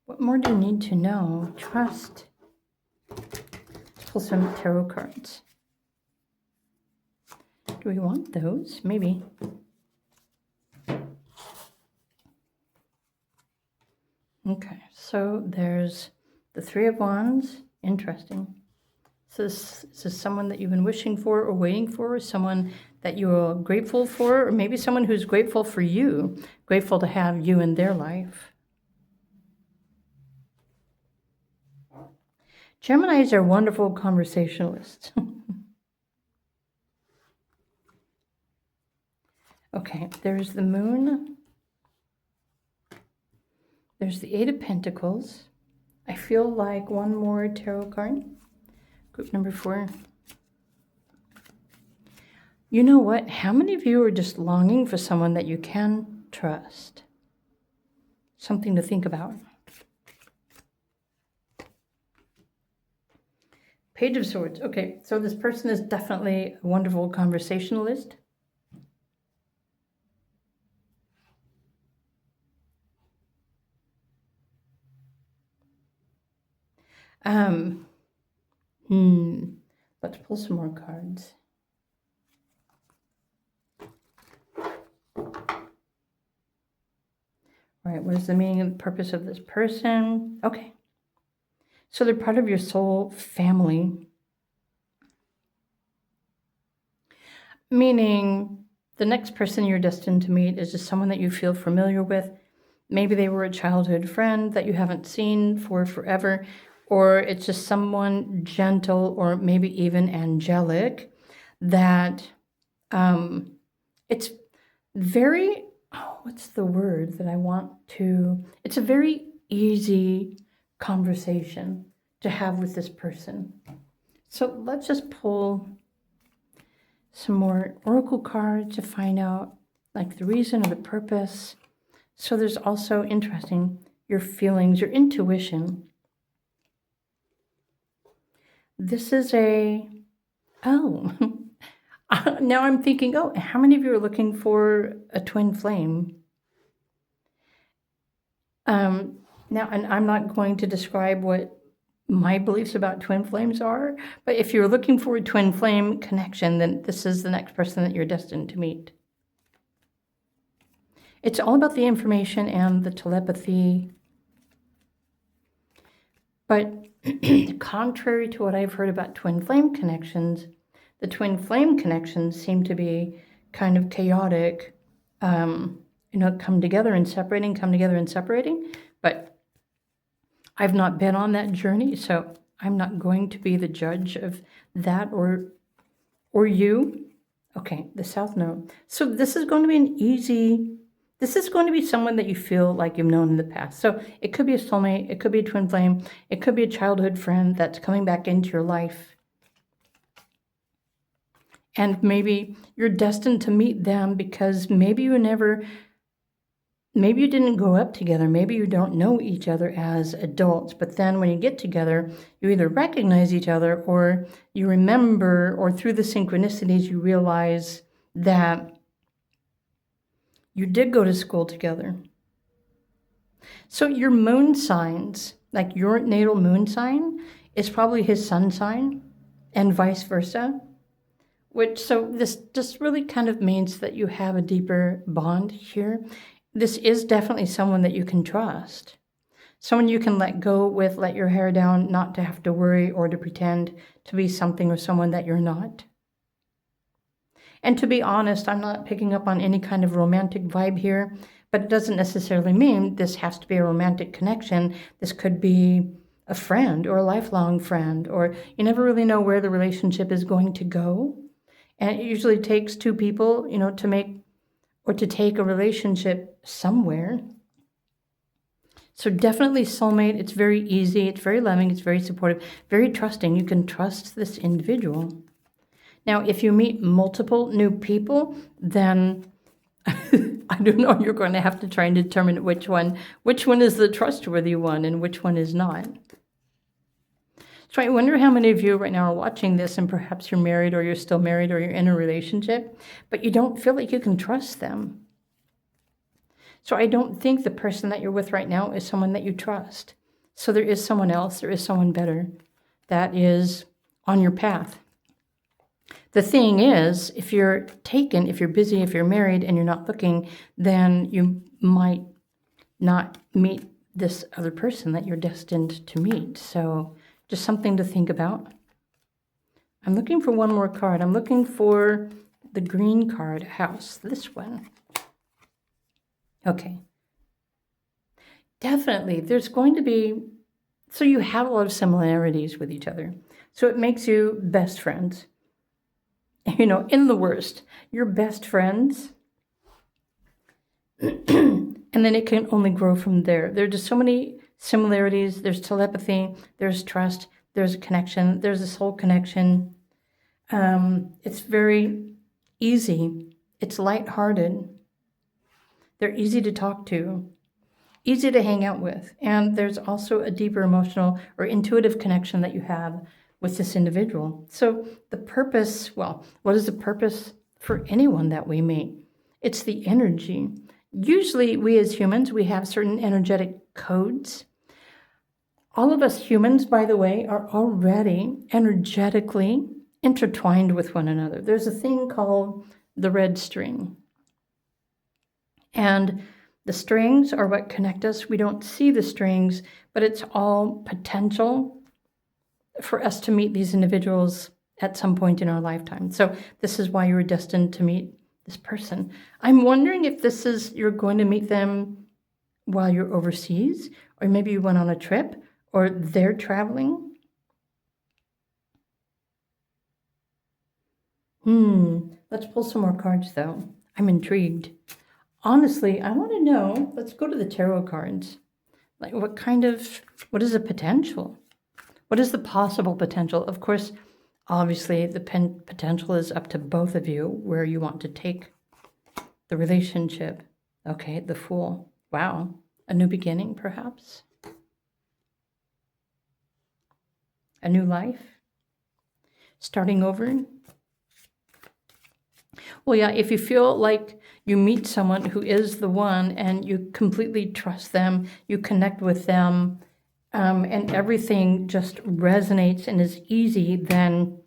What more do you need to know? Trust. Let's pull some tarot cards. Do we want those? Maybe. Okay, so there's the 3 of Wands. Interesting. So this is someone that you've been wishing for or waiting for, or someone that you're grateful for, or maybe someone who's grateful for you, grateful to have you in their life. Geminis are wonderful conversationalists. Okay, there's the Moon. There's the 8 of Pentacles. I feel like one more tarot card. Group number 4. You know what? How many of you are just longing for someone that you can trust? Something to think about. Page of Swords. Okay, so this person is definitely a wonderful conversationalist. Let's pull some more cards. All right, what is the meaning and purpose of this person? Okay. So they're part of your soul family. Meaning the next person you're destined to meet is just someone that you feel familiar with. Maybe they were a childhood friend that you haven't seen for forever, or it's just someone gentle or maybe even angelic that it's very, what's the word that I want to, it's a very easy conversation to have with this person. So let's just pull some more oracle cards to find out like the reason or the purpose. So there's also interesting your feelings, your intuition. This is now I'm thinking, how many of you are looking for a twin flame? Now, and I'm not going to describe what my beliefs about twin flames are, but if you're looking for a twin flame connection, then this is the next person that you're destined to meet. It's all about the information and the telepathy. But contrary to what I've heard about twin flame connections, the twin flame connections seem to be kind of chaotic, come together and separating, come together and separating. But I've not been on that journey, so I'm not going to be the judge of that or you. Okay, the South Node. So this is going to be this is going to be someone that you feel like you've known in the past. So it could be a soulmate, it could be a twin flame, it could be a childhood friend that's coming back into your life. And maybe you're destined to meet them because maybe you didn't grow up together. Maybe you don't know each other as adults. But then when you get together, you either recognize each other or you remember, or through the synchronicities, you realize that you did go to school together. So your moon signs, like your natal moon sign, is probably his sun sign and vice versa. So this just really kind of means that you have a deeper bond here. This is definitely someone that you can trust. Someone you can let go with, let your hair down, not to have to worry or to pretend to be something or someone that you're not. And to be honest, I'm not picking up on any kind of romantic vibe here, but it doesn't necessarily mean this has to be a romantic connection. This could be a friend or a lifelong friend, or you never really know where the relationship is going to go. And it usually takes two people, to take a relationship somewhere. So definitely soulmate. It's very easy. It's very loving. It's very supportive, very trusting. You can trust this individual. Now, if you meet multiple new people, then I don't know, you're going to have to try and determine which one is the trustworthy one and which one is not. So I wonder how many of you right now are watching this and perhaps you're married or you're still married or you're in a relationship, but you don't feel like you can trust them. So I don't think the person that you're with right now is someone that you trust. So there is someone else, there is someone better that is on your path. The thing is, if you're busy, if you're married and you're not looking, then you might not meet this other person that you're destined to meet. So just something to think about. I'm looking for one more card. I'm looking for the green card, house, this one. Okay. Definitely, there's going to be, so you have a lot of similarities with each other. So it makes you best friends. In the worst, you're best friends. And then it can only grow from there. There are just so many similarities. There's telepathy, there's trust, there's a connection, there's a soul connection. It's very easy. It's lighthearted. They're easy to talk to, easy to hang out with. And there's also a deeper emotional or intuitive connection that you have with this individual. So the purpose, what is the purpose for anyone that we meet? It's the energy. Usually we as humans, we have certain energetic codes. All of us humans, by the way, are already energetically intertwined with one another. There's a thing called the red string. And the strings are what connect us. We don't see the strings, but it's all potential for us to meet these individuals at some point in our lifetime. So this is why you were destined to meet this person. I'm wondering if you're going to meet them while you're overseas, or maybe you went on a trip, or they're traveling. Let's pull some more cards though. I'm intrigued. Honestly, I want to know, let's go to the tarot cards. Like what is the potential? What is the possible potential? Of course, obviously the potential is up to both of you where you want to take the relationship. Okay, the Fool. Wow. A new beginning, perhaps? A new life? Starting over? Well, yeah, if you feel like you meet someone who is the one and you completely trust them, you connect with them, and everything just resonates and is easy, then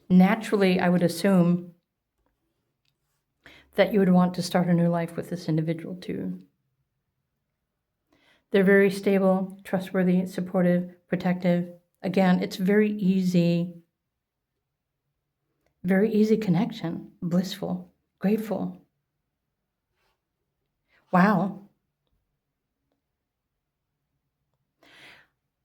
naturally I would assume that you would want to start a new life with this individual too. They're very stable, trustworthy, supportive, protective. Again, it's very easy connection, blissful, grateful. Wow.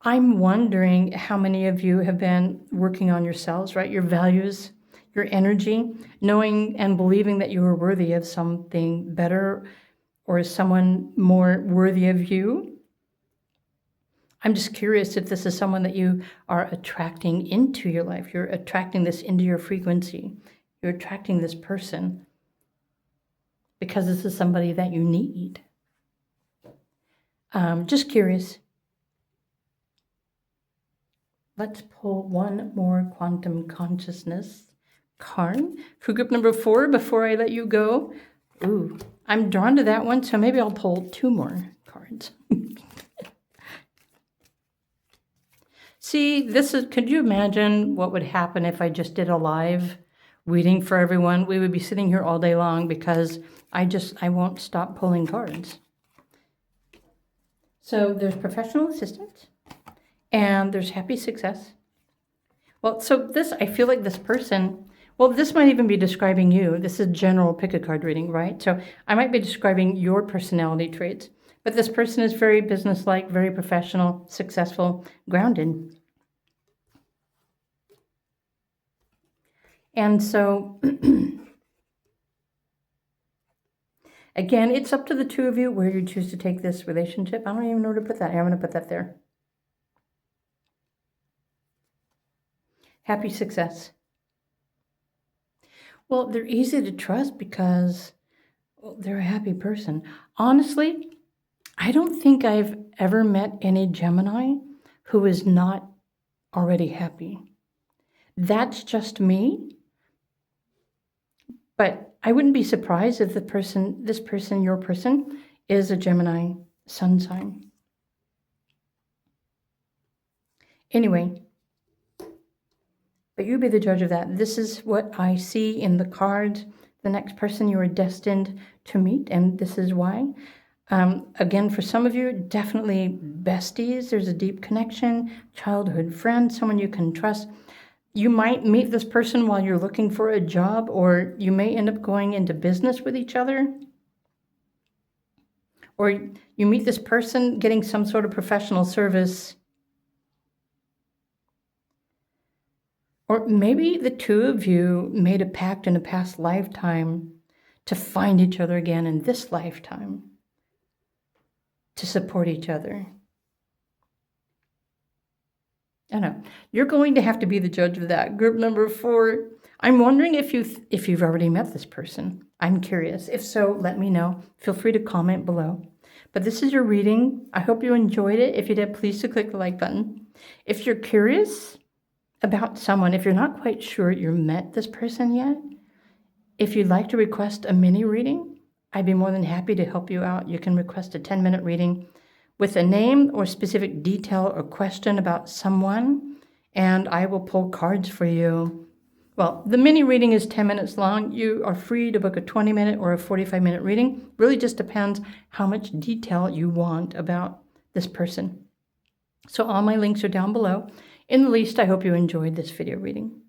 I'm wondering how many of you have been working on yourselves, right? Your values, your energy, knowing and believing that you are worthy of something better or someone more worthy of you. I'm just curious if this is someone that you are attracting into your life. You're attracting this into your frequency. You're attracting this person because this is somebody that you need. Just curious. Let's pull one more quantum consciousness card for group number 4 before I let you go. Ooh, I'm drawn to that one, so maybe I'll pull 2 more cards. See, could you imagine what would happen if I just did a live reading for everyone? We would be sitting here all day long because I won't stop pulling cards. So there's professional assistant and there's happy success. Well, so I feel like this person, well, this might even be describing you. This is general pick a card reading, right? So I might be describing your personality traits. But this person is very businesslike, very professional, successful, grounded. And so, again, it's up to the two of you where you choose to take this relationship. I don't even know where to put that. I'm going to put that there. Happy success. Well, they're easy to trust because they're a happy person. Honestly, I don't think I've ever met any Gemini who is not already happy. That's just me. But I wouldn't be surprised if your person, is a Gemini sun sign. Anyway, but you be the judge of that. This is what I see in the cards. The next person you are destined to meet, and this is why. Again, for some of you, definitely besties. There's a deep connection, childhood friend, someone you can trust. You might meet this person while you're looking for a job, or you may end up going into business with each other. Or you meet this person getting some sort of professional service. Or maybe the two of you made a pact in a past lifetime to find each other again in this lifetime, to support each other. I know. You're going to have to be the judge of that. Group number 4. I'm wondering if you've already met this person. I'm curious. If so, let me know. Feel free to comment below. But this is your reading. I hope you enjoyed it. If you did, please click the like button. If you're curious about someone, if you're not quite sure you've met this person yet, if you'd like to request a mini reading, I'd be more than happy to help you out. You can request a 10-minute reading with a name or specific detail or question about someone, and I will pull cards for you. Well, the mini reading is 10 minutes long. You are free to book a 20-minute or a 45-minute reading. Really just depends how much detail you want about this person. So all my links are down below. In the least, I hope you enjoyed this video reading.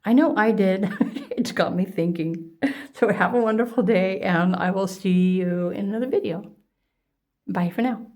I know I did. It's got me thinking. So have a wonderful day, and I will see you in another video. Bye for now.